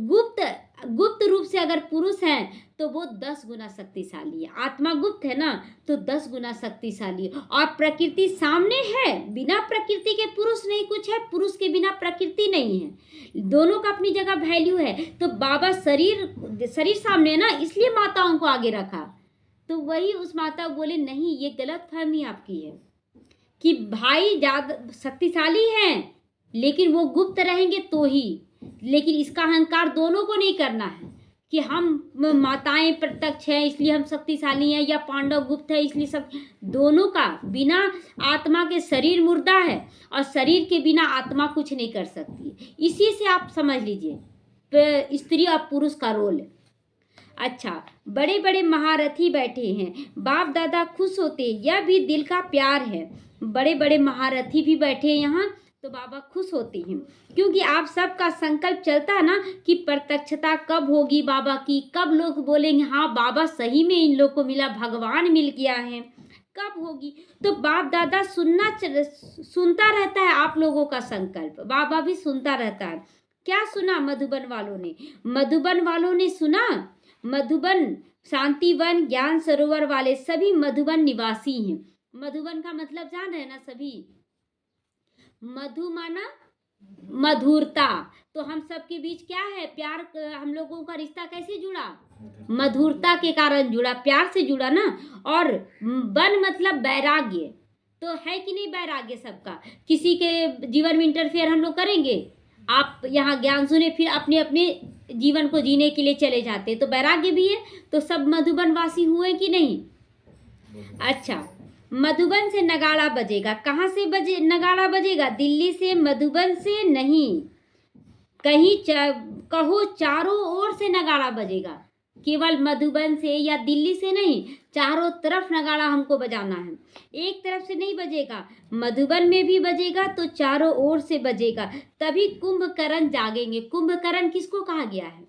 गुप्त गुप्त रूप से अगर पुरुष है तो वो 10 गुना शक्तिशाली है। आत्मा गुप्त है ना, तो 10 गुना शक्तिशाली है। और प्रकृति सामने है, बिना प्रकृति के पुरुष नहीं कुछ है, पुरुष के बिना प्रकृति नहीं है। दोनों का अपनी जगह वैल्यू है। तो बाबा शरीर सामने है ना, इसलिए माताओं को आगे रखा। तो वही उस माता बोले नहीं, ये गलत फहमी आपकी है कि भाई ज़्यादा शक्तिशाली हैं लेकिन वो गुप्त रहेंगे तो ही। लेकिन इसका अहंकार दोनों को नहीं करना है कि हम माताएं प्रत्यक्ष हैं इसलिए हम शक्तिशाली हैं, या पांडव गुप्त है इसलिए सब। दोनों का बिना आत्मा के शरीर मुर्दा है, और शरीर के बिना आत्मा कुछ नहीं कर सकती। इसी से आप समझ लीजिए स्त्री और पुरुष का रोल। अच्छा, बड़े बड़े महारथी बैठे हैं, बाप दादा खुश होते, यह भी दिल का प्यार है। बड़े बड़े महारथी भी बैठे हैं यहाँ, तो बाबा खुश होते हैं क्योंकि आप सबका संकल्प चलता है ना कि प्रत्यक्षता कब होगी बाबा की, कब लोग बोलेंगे हाँ बाबा सही में इन लोग को मिला, भगवान मिल गया है, कब होगी। तो बाप दादा सुनता रहता है आप लोगों का संकल्प, बाबा भी सुनता रहता है। क्या सुना मधुबन वालों ने? मधुबन वालों ने सुना, मधुबन, शांतिवन, ज्ञान सरोवर वाले सभी मधुबन निवासी हैं। मधुबन का मतलब जान रहे ना सभी? मधु माना मधुरता। तो हम सबके बीच क्या है? प्यार। हम लोगों का रिश्ता कैसे जुड़ा? मधुरता के कारण जुड़ा, प्यार से जुड़ा ना। और वन मतलब वैराग्य। तो है कि नहीं वैराग्य सबका? किसी के जीवन में इंटरफेयर हम लोग करेंगे? आप यहाँ ज्ञान सुने फिर अपने अपने जीवन को जीने के लिए चले जाते, तो वैराग्य भी है। तो सब मधुबन वासी हुए कि नहीं? अच्छा, मधुबन से नगाड़ा बजेगा। कहाँ से नगाड़ा बजेगा? दिल्ली से, मधुबन से नहीं, कहीं कहो चारों ओर से नगाड़ा बजेगा। केवल मधुबन से या दिल्ली से नहीं, चारों तरफ नगाड़ा हमको बजाना है। एक तरफ से नहीं बजेगा, मधुबन में भी बजेगा तो चारों ओर से बजेगा, तभी कुंभकर्ण जागेंगे। कुंभकर्ण किसको कहा गया है?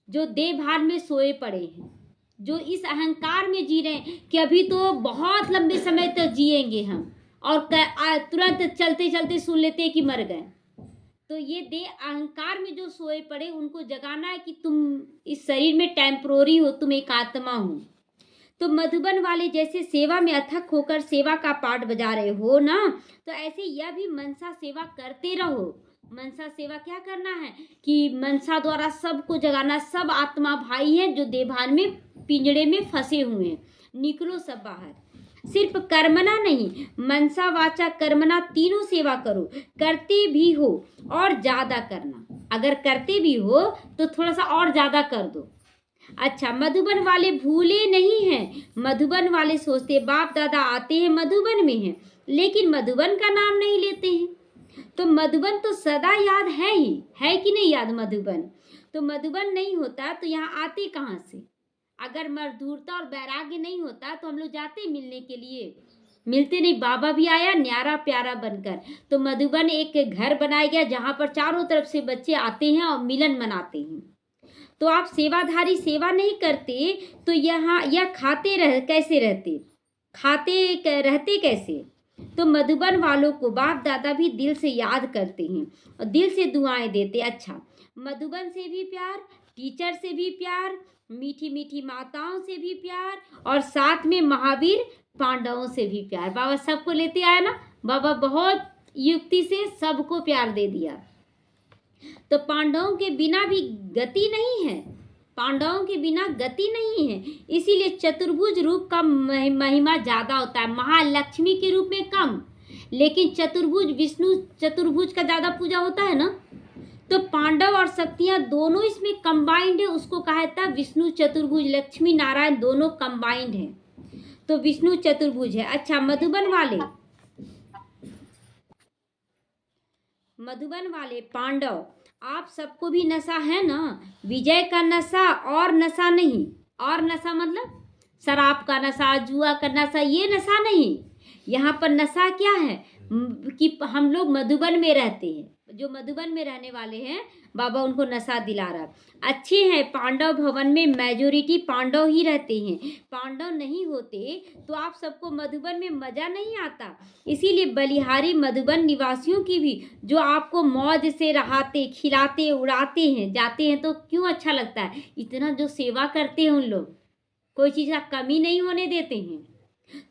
जो देहभान में सोए पड़े हैं, जो इस अहंकार में जी रहे हैं कि अभी तो बहुत लंबे समय तक जिएंगे हम, और तुरंत चलते चलते सुन लेते हैं कि मर गए। तो ये देह अहंकार में जो सोए पड़े उनको जगाना है कि तुम इस शरीर में टेम्पोररी हो, तुम एक आत्मा हो। तो मधुबन वाले जैसे सेवा में अथक होकर सेवा का पाठ बजा रहे हो ना, तो ऐसे यह भी मनसा सेवा करते रहो। मनसा सेवा क्या करना है कि मनसा द्वारा सबको जगाना। सब आत्मा भाई हैं जो देहभान में पिंजड़े में फंसे हुए हैं, निकलो सब बाहर। सिर्फ कर्मना नहीं, मनसा वाचा कर्मना तीनों सेवा करो। करते भी हो और ज़्यादा करना, अगर करते भी हो तो थोड़ा सा और ज़्यादा कर दो। अच्छा, मधुबन वाले भूले नहीं हैं। मधुबन वाले सोचते बाप दादा आते हैं मधुबन में हैं, लेकिन मधुबन का नाम नहीं लेते हैं। तो मधुबन तो सदा याद है ही, है कि नहीं याद मधुबन? तो मधुबन नहीं होता तो यहाँ आते कहाँ से? अगर मधुरता और वैराग्य नहीं होता तो हम लोग जाते मिलने के लिए? मिलते नहीं। बाबा भी आया न्यारा प्यारा बनकर। तो मधुबन एक घर बनाया गया जहाँ पर चारों तरफ से बच्चे आते हैं और मिलन मनाते हैं। तो आप सेवाधारी सेवा नहीं करते तो यहाँ यह कैसे रहते? रहते कैसे? तो मधुबन वालों को बाप दादा भी दिल से याद करते हैं और दिल से दुआएं देते। अच्छा, मधुबन से भी प्यार, टीचर से भी प्यार, मीठी मीठी माताओं से भी प्यार, और साथ में महावीर पांडवों से भी प्यार। बाबा सबको लेते आया ना, बाबा बहुत युक्ति से सबको प्यार दे दिया। तो पांडवों के बिना भी गति नहीं है, पांडवों के बिना गति नहीं है। इसीलिए चतुर्भुज रूप का महिमा ज़्यादा होता है, महालक्ष्मी के रूप में कम, लेकिन चतुर्भुज विष्णु चतुर्भुज का ज़्यादा पूजा होता है ना। तो पांडव और शक्तियाँ दोनों इसमें कंबाइंड है, उसको कहा था विष्णु चतुर्भुज। लक्ष्मी नारायण दोनों कंबाइंड है, तो विष्णु चतुर्भुज है। अच्छा, मधुबन वाले पांडव, आप सबको भी नशा है ना? विजय का नशा और नशा नहीं। और नशा मतलब शराब का नशा, जुआ का नशा, ये नशा नहीं। यहाँ पर नशा क्या है कि हम लोग मधुबन में रहते हैं, जो मधुबन में रहने वाले हैं, बाबा उनको नशा दिला रहा है। अच्छे हैं, पांडव भवन में मेजोरिटी पांडव ही रहते हैं। पांडव नहीं होते तो आप सबको मधुबन में मज़ा नहीं आता। इसीलिए बलिहारी मधुबन निवासियों की भी जो आपको मौज से रहाते, खिलाते, उड़ाते हैं, जाते हैं तो क्यों अच्छा लगता है। इतना जो सेवा करते हैं उन लोग, कोई चीज़ का कमी नहीं होने देते हैं।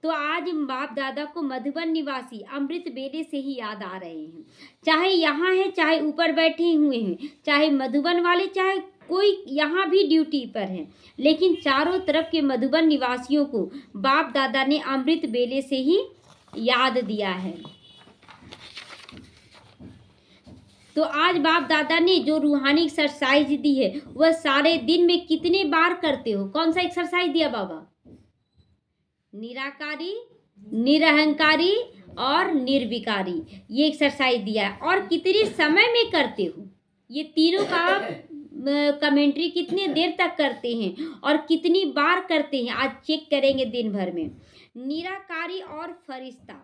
तो आज बाप दादा को मधुबन निवासी अमृत बेले से ही याद आ रहे हैं। चाहे यहाँ है, चाहे ऊपर बैठे हुए हैं, चाहे मधुबन वाले, चाहे कोई यहाँ भी ड्यूटी पर है, लेकिन चारों तरफ के मधुबन निवासियों को बाप दादा ने अमृत बेले से ही याद दिया है। तो आज बाप दादा ने जो रूहानी एक्सरसाइज दी है वह सारे दिन में कितने बार करते हो? कौन सा एक्सरसाइज दिया बाबा? निराकारी, निरहंकारी और निर्विकारी, ये एक्सरसाइज दिया है। और कितने समय में करते हो? ये तीनों का कमेंट्री कितने देर तक करते हैं और कितनी बार करते हैं, आज चेक करेंगे दिन भर में। निराकारी और फरिश्ता,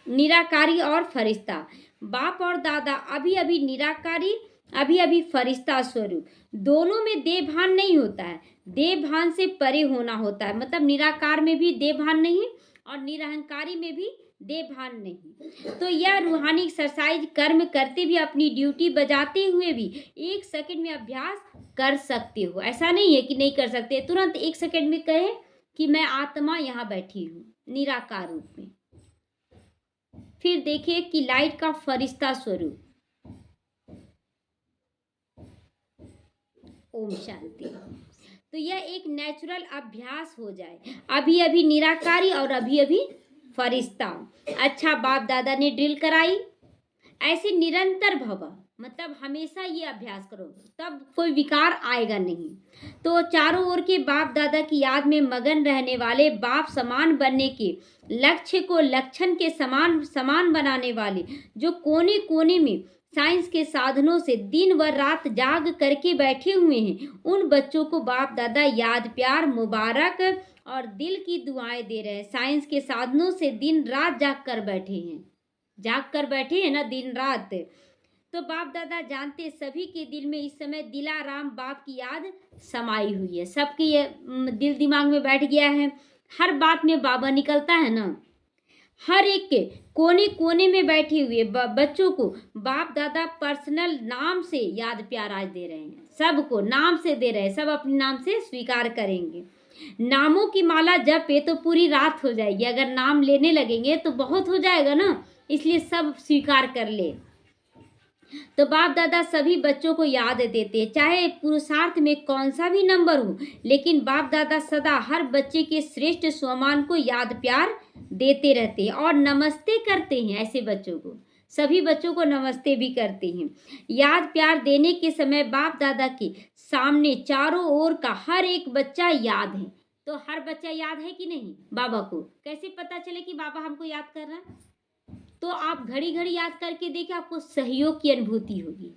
निराकारी और फरिश्ता, बाप और दादा अभी अभी निराकारी, अभी अभी फरिश्ता स्वरूप, दोनों में देह भान नहीं होता है, देह भान से परे होना होता है। मतलब निराकार में भी देह भान नहीं और निरहंकारी में भी देह भान नहीं। तो यह रूहानी एक्सरसाइज कर्म करते भी, अपनी ड्यूटी बजाते हुए भी 1 सेकंड में अभ्यास कर सकते हो। ऐसा नहीं है कि नहीं कर सकते, तुरंत 1 सेकंड में कहें कि मैं आत्मा यहाँ बैठी हूँ निराकार रूप में। फिर देखिए कि लाइट का फरिश्ता स्वरूप। ओम शांति। तो यह एक नेचुरल अभ्यास हो जाए, अभी अभी निराकारी और अभी अभी फरिश्ता। अच्छा, बाप दादा ने ड्रिल कराई, ऐसे निरंतर भव, मतलब हमेशा ये अभ्यास करो, तब कोई विकार आएगा नहीं। तो चारों ओर के बाप दादा की याद में मगन रहने वाले, बाप समान बनने के लक्ष्य को लक्षण के समान बनाने वाले, जो कोने कोने में साइंस के साधनों से दिन व रात जाग करके बैठे हुए हैं, उन बच्चों को बाप दादा याद, प्यार, मुबारक और दिल की दुआएं दे रहे हैं। साइंस के साधनों से दिन रात जाग कर बैठे हैं ना, दिन रात। तो बाप दादा जानते सभी के दिल में इस समय दिलाराम बाप की याद समाई हुई है। सबके ये दिल दिमाग में बैठ गया है, हर बात में बाबा निकलता है ना। हर एक के कोने कोने में बैठे हुए बच्चों को बाप दादा पर्सनल नाम से याद प्यार आज दे रहे हैं, सबको नाम से दे रहे हैं, सब अपने नाम से स्वीकार करेंगे। नामों की माला जपे तो पूरी रात हो जाएगी, अगर नाम लेने लगेंगे तो बहुत हो जाएगा ना, इसलिए सब स्वीकार कर ले। तो बाप दादा सभी बच्चों को याद देते हैं, चाहे पुरुषार्थ में कौन सा भी नंबर हो, लेकिन बाप दादा सदा हर बच्चे के श्रेष्ठ स्वमान को याद प्यार देते रहते हैं और नमस्ते करते हैं। ऐसे बच्चों को, सभी बच्चों को नमस्ते भी करते हैं। याद प्यार देने के समय बाप दादा के सामने चारों ओर का हर एक बच्चा याद है। तो हर बच्चा याद है कि नहीं बाबा को? कैसे पता चले कि बाबा हमको याद कर रहा है? तो आप घड़ी घड़ी याद करके देखिए, आपको सहयोग की अनुभूति होगी।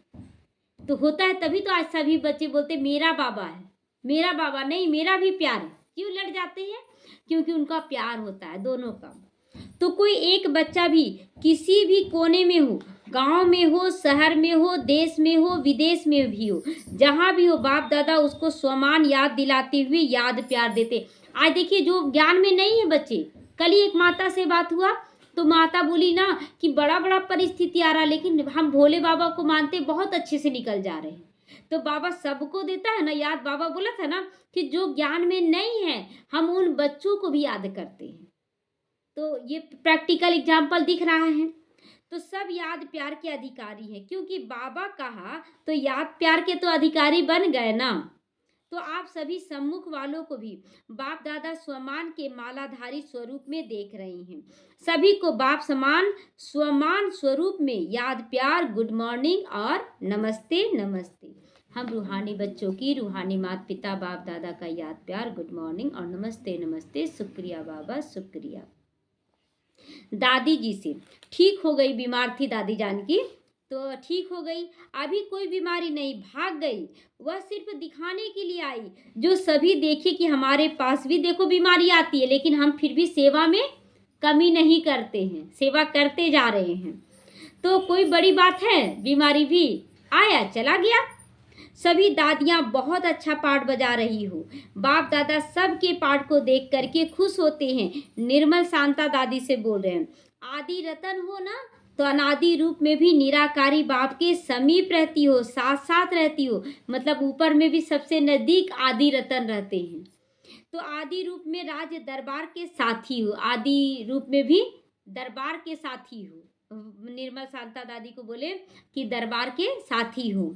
तो होता है तभी तो आज सभी बच्चे बोलते मेरा बाबा है, मेरा बाबा नहीं, मेरा भी प्यार है। क्यों लड़ जाते हैं? क्योंकि उनका प्यार होता है दोनों का। तो कोई एक बच्चा भी किसी भी कोने में हो, गांव में हो, शहर में हो, देश में हो, विदेश में भी हो, जहां भी हो, बाप दादा उसको स्वमान याद दिलाते हुए याद प्यार देते। आज देखिए जो ज्ञान में नहीं है बच्चे, कल ही एक माता से बात हुआ तो माता बोली ना कि बड़ा बड़ा परिस्थिति आ रहा, लेकिन हम भोले बाबा को मानते, बहुत अच्छे से निकल जा रहे हैं। तो बाबा सबको देता है ना याद। बाबा बोला था ना कि जो ज्ञान में नहीं है हम उन बच्चों को भी याद करते हैं। तो ये प्रैक्टिकल एग्जाम्पल दिख रहा है। तो सब याद प्यार के अधिकारी हैं, क्योंकि बाबा कहा तो याद प्यार के तो अधिकारी बन गए ना। तो आप सभी सम्मुख वालों को भी बाप दादा स्वमान के मालाधारी स्वरूप में देख रहे हैं। सभी को बाप समान स्वमान स्वरूप में याद प्यार, गुड मॉर्निंग और नमस्ते नमस्ते। हम रूहानी बच्चों की, रूहानी माता पिता बाप दादा का याद प्यार, गुड मॉर्निंग और नमस्ते नमस्ते। शुक्रिया बाबा, शुक्रिया। दादी जी से ठीक हो गई, बीमार थी दादी जान की, तो ठीक हो गई। अभी कोई बीमारी नहीं, भाग गई। वह सिर्फ दिखाने के लिए आई, जो सभी देखे कि हमारे पास भी देखो बीमारी आती है, लेकिन हम फिर भी सेवा में कमी नहीं करते हैं, सेवा करते जा रहे हैं। तो कोई बड़ी बात है, बीमारी भी आया चला गया। सभी दादियाँ बहुत अच्छा पाठ बजा रही हो। बाप दादा सबके पाठ को देख करके खुश होते हैं। निर्मल शांता दादी से बोल रहे हैं, आदि रतन हो ना, तो अनादि रूप में भी निराकारी बाप के समीप रहती हो, साथ साथ रहती हो। मतलब ऊपर में भी सबसे नजदीक आदि रतन रहते हैं। तो आदि रूप में राज दरबार के साथी हो, आदि रूप में भी दरबार के साथी हो। निर्मल शांता दादी को बोले कि दरबार के साथी हो।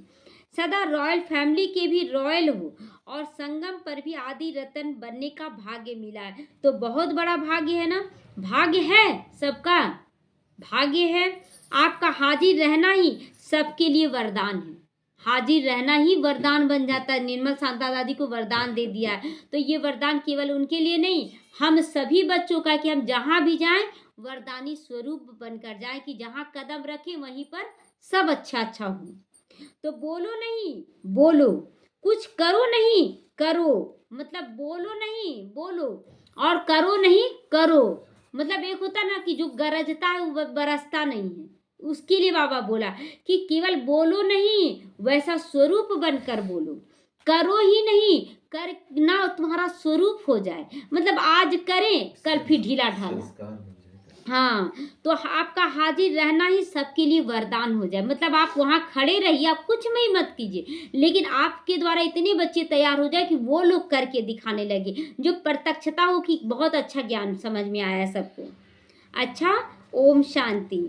सदा रॉयल फैमिली के भी रॉयल हो और संगम पर भी आदि रतन बनने का भाग्य मिला है। तो बहुत बड़ा भाग्य है ना, भाग्य है सबका, भाग्य है। आपका हाजिर रहना ही सबके लिए वरदान है। हाजिर रहना ही वरदान बन जाता है। निर्मल शांता दादी को वरदान दे दिया है, तो ये वरदान केवल उनके लिए नहीं, हम सभी बच्चों का, कि हम जहाँ भी जाएं वरदानी स्वरूप बनकर जाएं, कि जहाँ कदम रखें वहीं पर सब अच्छा अच्छा हो। तो बोलो नहीं बोलो, कुछ करो नहीं करो, मतलब बोलो नहीं बोलो और करो नहीं करो। मतलब एक होता ना कि जो गरजता है वो बरसता नहीं है, उसके लिए बाबा बोला कि केवल बोलो नहीं, वैसा स्वरूप बनकर बोलो। करो ही नहीं, करना तुम्हारा स्वरूप हो जाए। मतलब आज करें कल फिर ढीला ढाला। हाँ, तो आपका हाजिर रहना ही सबके लिए वरदान हो जाए। मतलब आप वहाँ खड़े रहिए, आप कुछ में ही मत कीजिए, लेकिन आपके द्वारा इतने बच्चे तैयार हो जाए कि वो लोग करके दिखाने लगे, जो प्रत्यक्षता हो कि बहुत अच्छा ज्ञान समझ में आया सबको। अच्छा, ओम शांति।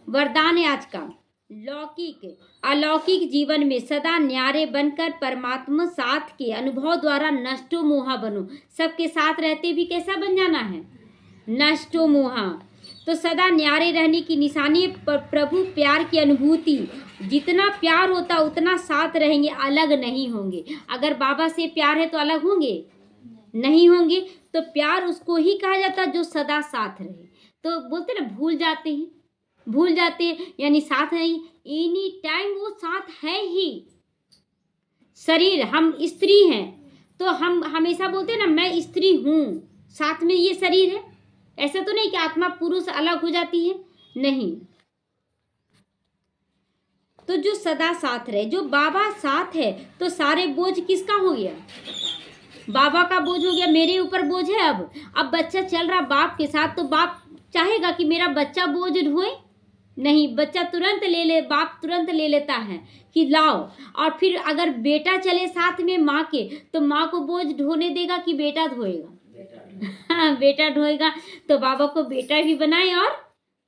वरदान है आज का, लौकिक अलौकिक जीवन में सदा न्यारे बनकर परमात्मा साथ के अनुभव द्वारा नष्टो मोहा बनो। सबके साथ रहते भी कैसा बन जाना है, नष्टो मोहा। तो सदा न्यारे रहने की निशानी प्रभु प्यार की अनुभूति। जितना प्यार होता उतना साथ रहेंगे, अलग नहीं होंगे। अगर बाबा से प्यार है तो अलग होंगे नहीं होंगे। तो प्यार उसको ही कहा जाता जो सदा साथ रहे। तो बोलते ना भूल जाते हैं यानी साथ नहीं, एनी टाइम वो साथ है ही। शरीर, हम स्त्री हैं तो हम हमेशा बोलते हैं ना मैं स्त्री हूँ, साथ में ये शरीर है। ऐसा तो नहीं कि आत्मा पुरुष अलग हो जाती है, नहीं। तो जो सदा साथ रहे, जो बाबा साथ है, तो सारे बोझ किसका हो गया, बाबा का बोझ हो गया, मेरे ऊपर बोझ है। अब बच्चा चल रहा बाप के साथ, तो बाप चाहेगा कि मेरा बच्चा बोझ ढोए, नहीं, बच्चा तुरंत ले ले, बाप तुरंत ले लेता है कि लाओ। और फिर अगर बेटा चले साथ में माँ के, तो माँ को बोझ ढोने देगा कि बेटा धोएगा? हाँ, बेटा ढोएगा। तो बाबा को बेटा भी बनाए और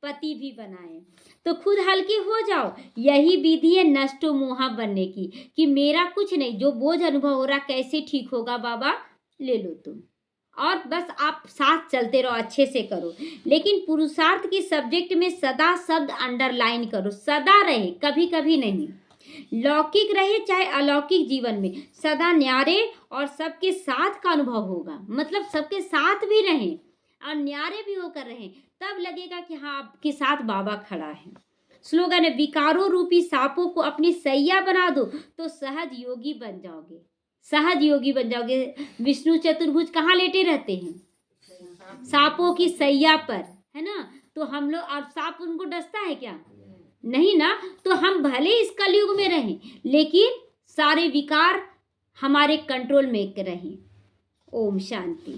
पति भी बनाए, तो खुद हल्के हो जाओ। यही विधि है नष्टो मोहा बनने की, कि मेरा कुछ नहीं, जो बोझ अनुभव हो रहा कैसे ठीक होगा बाबा, ले लो तुम, और बस आप साथ चलते रहो, अच्छे से करो। लेकिन पुरुषार्थ की सब्जेक्ट में सदा शब्द अंडरलाइन करो, सदा रहे, कभी कभी नहीं। लौकिक रहे चाहे अलौकिक जीवन में सदा न्यारे और सबके साथ का अनुभव होगा। मतलब सबके साथ भी रहें और न्यारे भी होकर रहें, तब लगेगा कि हाँ आपके साथ बाबा खड़ा है। स्लोगन है, विकारों रूपी सांपों को अपनी सैया बना दो तो सहज योगी बन जाओगे, सहज योगी बन जाओगे। विष्णु चतुर्भुज कहाँ लेटे रहते हैं, सांपों की सैया पर, है ना। तो हम लोग, और सांप उनको डसता है क्या, नहीं ना। तो हम भले इस कलयुग में रहें, लेकिन सारे विकार हमारे कंट्रोल में रहें। ओम शांति।